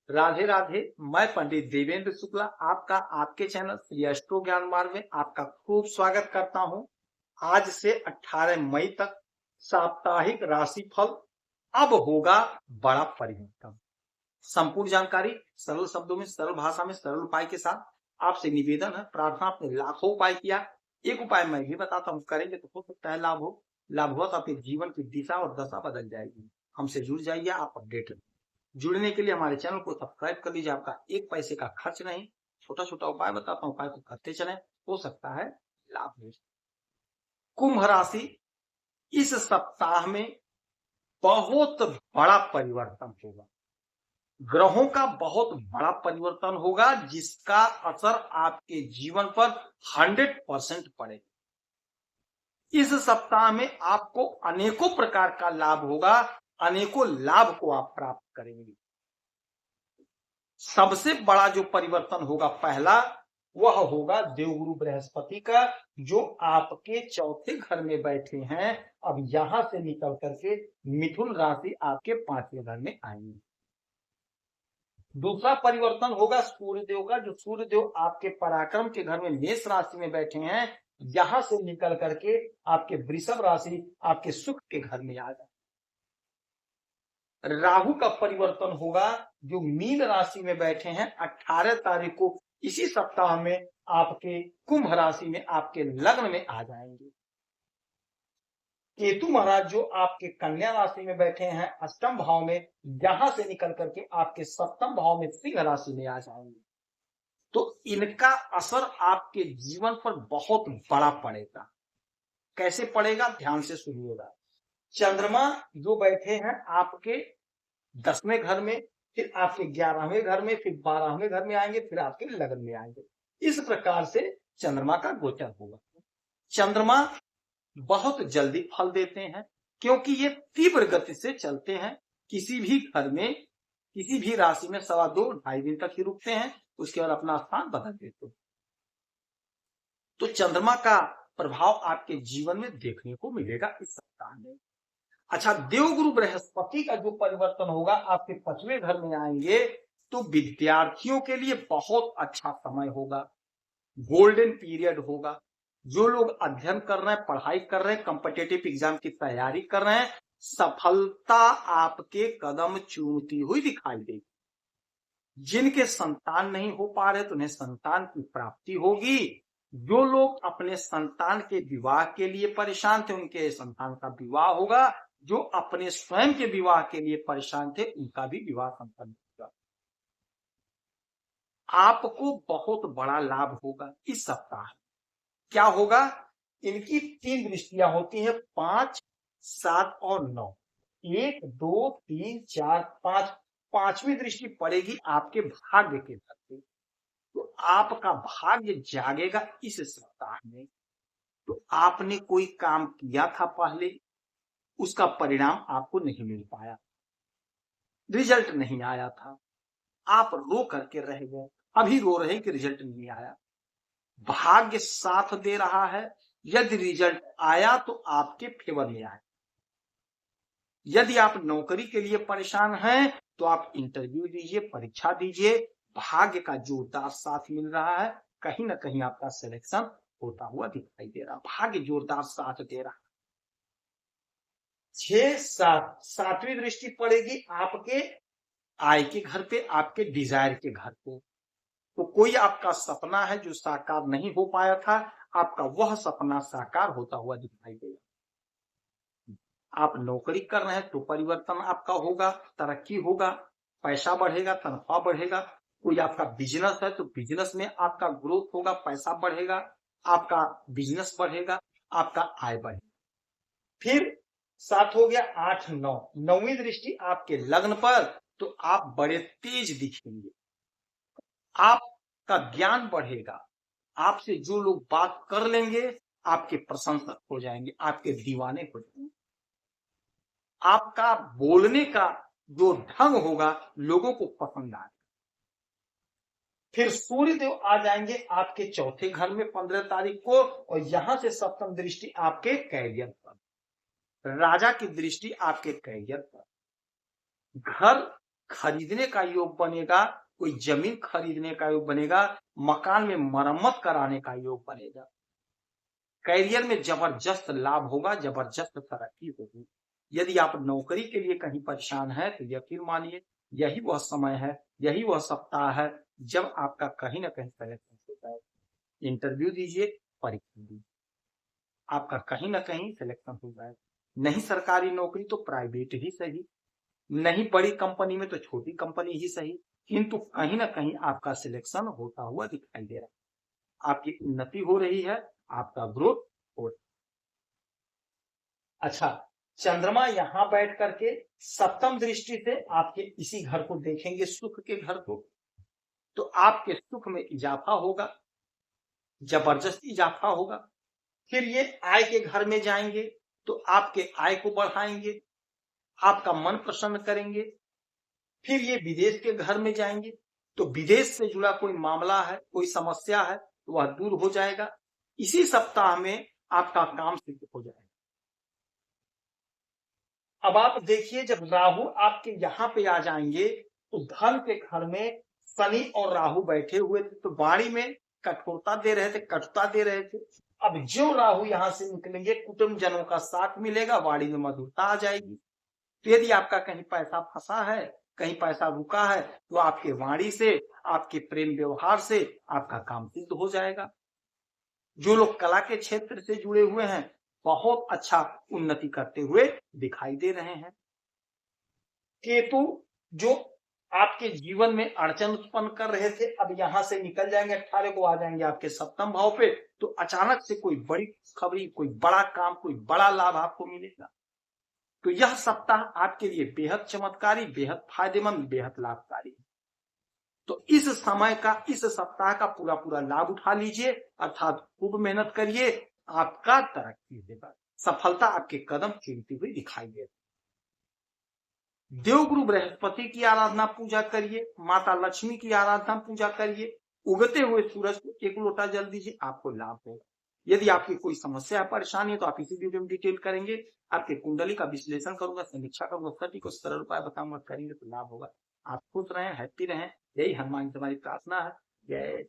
राधे राधे। मैं पंडित देवेंद्र शुक्ला आपका आपके चैनल श्री एस्ट्रो ज्ञान मार्ग में आपका खूब स्वागत करता हूं। आज से 18 मई तक साप्ताहिक राशिफल अब होगा बड़ा परिवर्तन। संपूर्ण जानकारी सरल शब्दों में, सरल भाषा में, सरल उपाय के साथ आपसे निवेदन है, प्रार्थना। आपने लाखों उपाय किया, एक उपाय मैं भी बताता हूँ, करेंगे तो हो सकता है लाभ हो। लाभ हुआ तो आपके जीवन की दिशा और दशा बदल जाएगी। हमसे जुड़ जाइए, आप अपडेट। जुड़ने के लिए हमारे चैनल को सब्सक्राइब कर लीजिए। आपका एक पैसे का खर्च नहीं, छोटा छोटा उपाय बताता हूँ, उपाय को करते चलें, हो सकता है लाभ हो। कुंभ राशि, इस सप्ताह में बहुत बड़ा परिवर्तन होगा। ग्रहों का बहुत बड़ा परिवर्तन होगा जिसका असर आपके जीवन पर 100% पड़ेगा। इस सप्ताह में आपको अनेकों प्रकार का लाभ होगा, अनेकों लाभ को आप प्राप्त करेंगे। सबसे बड़ा जो परिवर्तन होगा पहला, वह होगा देवगुरु बृहस्पति का, जो आपके चौथे घर में बैठे हैं। अब यहां से निकल करके मिथुन राशि आपके 5वें घर में आएंगे। दूसरा परिवर्तन होगा सूर्यदेव का, जो सूर्यदेव आपके पराक्रम के घर में मेष राशि में बैठे हैं, यहां से निकल करके आपके वृषभ राशि, आपके सुख के घर में आ जाए। राहु का परिवर्तन होगा, जो मीन राशि में बैठे हैं, 18 तारीख को इसी सप्ताह में आपके कुंभ राशि में, आपके लग्न में आ जाएंगे। केतु महाराज जो आपके कन्या राशि में बैठे हैं अष्टम भाव में, यहां से निकल करके आपके सप्तम भाव में सिंह राशि में आ जाएंगे। तो इनका असर आपके जीवन पर बहुत बड़ा पड़ेगा। कैसे पड़ेगा, ध्यान से सुनिएगा। चंद्रमा जो बैठे हैं आपके 10वें घर में, फिर आपके 11वें घर में, फिर 12वें घर में आएंगे, फिर आपके लग्न में आएंगे। इस प्रकार से चंद्रमा का गोचर होगा। चंद्रमा बहुत जल्दी फल देते हैं क्योंकि ये तीव्र गति से चलते हैं। किसी भी घर में, किसी भी राशि में 2.5 दिन तक ही रुकते हैं, उसके बाद अपना स्थान बदल देते हैं। तो चंद्रमा का प्रभाव आपके जीवन में देखने को मिलेगा इस सप्ताह में। अच्छा, देवगुरु बृहस्पति का जो परिवर्तन होगा, आपके 5वें घर में आएंगे, तो विद्यार्थियों के लिए बहुत अच्छा समय होगा, गोल्डन पीरियड होगा। जो लोग अध्ययन कर रहे हैं, पढ़ाई कर रहे हैं, कॉम्पिटिटिव एग्जाम की तैयारी कर रहे हैं, सफलता आपके कदम चूमती हुई दिखाई देगी। जिनके संतान नहीं हो पा रहे तो उन्हें संतान की प्राप्ति होगी। जो लोग अपने संतान के विवाह के लिए परेशान थे, उनके संतान का विवाह होगा। जो अपने स्वयं के विवाह के लिए परेशान थे, उनका भी विवाह संपन्न होगा। आपको बहुत बड़ा लाभ होगा इस सप्ताह। क्या होगा, इनकी 3 दृष्टियां होती हैं, 5, 7 और 9। 1, 2, 3, 4, 5। 5वीं दृष्टि पड़ेगी आपके भाग्य के घर पे। तो आपका भाग्य जागेगा इस सप्ताह में। तो आपने कोई काम किया था पहले, उसका परिणाम आपको नहीं मिल पाया, रिजल्ट नहीं आया था, आप रो करके रह गए, अभी रो रहे कि रिजल्ट नहीं आया। भाग्य साथ दे रहा है। यदि रिजल्ट आया तो आपके फेवर में आए। यदि आप नौकरी के लिए परेशान हैं तो आप इंटरव्यू दीजिए, परीक्षा दीजिए, भाग्य का जोरदार साथ मिल रहा है। कहीं ना कहीं आपका सिलेक्शन होता हुआ दिखाई दे रहा, भाग्य जोरदार साथ दे रहा। 6, 7, 7वीं दृष्टि पड़ेगी आपके आय के घर पे, आपके डिजायर के घर पे। तो कोई आपका सपना है जो साकार नहीं हो पाया था, आपका वह सपना साकार होता हुआ दिखाई देगा। आप नौकरी कर रहे हैं तो परिवर्तन आपका होगा, तरक्की होगा, पैसा बढ़ेगा, तनख्वाह बढ़ेगा। कोई आपका बिजनेस है तो बिजनेस में आपका ग्रोथ होगा, पैसा बढ़ेगा, आपका बिजनेस बढ़ेगा, आपका आय बढ़ेगा। फिर 7 हो गया, 8, 9। 9वीं दृष्टि आपके लग्न पर, तो आप बड़े तेज दिखेंगे, आपका ज्ञान बढ़ेगा, आपसे जो लोग बात कर लेंगे आपके प्रशंसक हो जाएंगे, आपके दीवाने हो जाएंगे। आपका बोलने का जो ढंग होगा लोगों को पसंद आएगा। फिर सूर्यदेव आ जाएंगे आपके चौथे घर में 15 तारीख को, और यहां से सप्तम दृष्टि आपके कैरियर पर, राजा की दृष्टि आपके कैरियर पर। घर खरीदने का योग बनेगा, कोई जमीन खरीदने का योग बनेगा, मकान में मरम्मत कराने का योग बनेगा। कैरियर में जबरदस्त लाभ होगा, जबरदस्त तरक्की होगी। यदि आप नौकरी के लिए कहीं परेशान है तो यकीन मानिए यही वह समय है, यही वह सप्ताह है जब आपका कहीं ना कहीं सिलेक्शन होता है। इंटरव्यू दीजिए, परीक्षा दीजिए, आपका कहीं ना कहीं सिलेक्शन हो जाएगा। नहीं सरकारी नौकरी तो प्राइवेट ही सही, नहीं बड़ी कंपनी में तो छोटी कंपनी ही सही, किंतु कहीं ना कहीं आपका सिलेक्शन होता हुआ दिखाई दे रहा है, आपकी उन्नति हो रही है, आपका ग्रोथ हो रहा है। अच्छा, चंद्रमा यहां बैठ करके सप्तम दृष्टि से आपके इसी घर को देखेंगे, सुख के घर को, तो आपके सुख में इजाफा होगा, जबरदस्त इजाफा होगा। फिर ये आय के घर में जाएंगे तो आपके आय को बढ़ाएंगे, आपका मन प्रसन्न करेंगे। फिर ये विदेश के घर में जाएंगे तो विदेश से जुड़ा कोई मामला है, कोई समस्या है तो वह दूर हो जाएगा। इसी सप्ताह में आपका काम सिद्ध हो जाएगा। अब आप देखिए, जब राहु आपके यहाँ पे आ जाएंगे तो धन के घर में शनि और राहु बैठे हुए थे तो वाणी में कठोरता दे रहे थे, कटुता दे रहे थे। अब जो राहु यहां से निकलेंगे, कुटुंब जनों का साथ मिलेगा, वाणी में मधुरता आ जाएगी। तो यदि आपका कहीं पैसा फंसा है, कहीं पैसा रुका है, तो आपके वाणी से, आपके प्रेम व्यवहार से आपका काम सिद्ध हो जाएगा। जो लोग कला के क्षेत्र से जुड़े हुए हैं, बहुत अच्छा उन्नति करते हुए दिखाई दे रहे हैं। केतु जो आपके जीवन में अड़चन उत्पन्न कर रहे थे, अब यहां से निकल जाएंगे, 18 को आ जाएंगे आपके सप्तम भाव पे, तो अचानक से कोई बड़ी खबरी, कोई बड़ा काम, कोई बड़ा लाभ आपको मिलेगा। तो यह सप्ताह आपके लिए बेहद चमत्कारी, बेहद फायदेमंद, बेहद लाभकारी है। तो इस समय का, इस सप्ताह का पूरा पूरा लाभ उठा लीजिए, अर्थात खूब मेहनत करिए, आपका तरक्की होगा, सफलता आपके कदम चूमती हुई दिखाई देगी। देवगुरु बृहस्पति की आराधना पूजा करिए, माता लक्ष्मी की आराधना पूजा करिए, उगते हुए सूरज को एक लोटा जल दीजिए, आपको लाभ होगा। यदि आपकी कोई समस्या परेशानी है तो आप इसी वीडियो में डिटेल करेंगे, आपके कुंडली का विश्लेषण करूंगा, समीक्षा करूंगा, सभी को सरल उपाय बताऊंगा, करेंगे तो लाभ होगा। आप खुश रहें, हैप्पी रहें, यही हनुमान जी हमारी प्रार्थना है। जय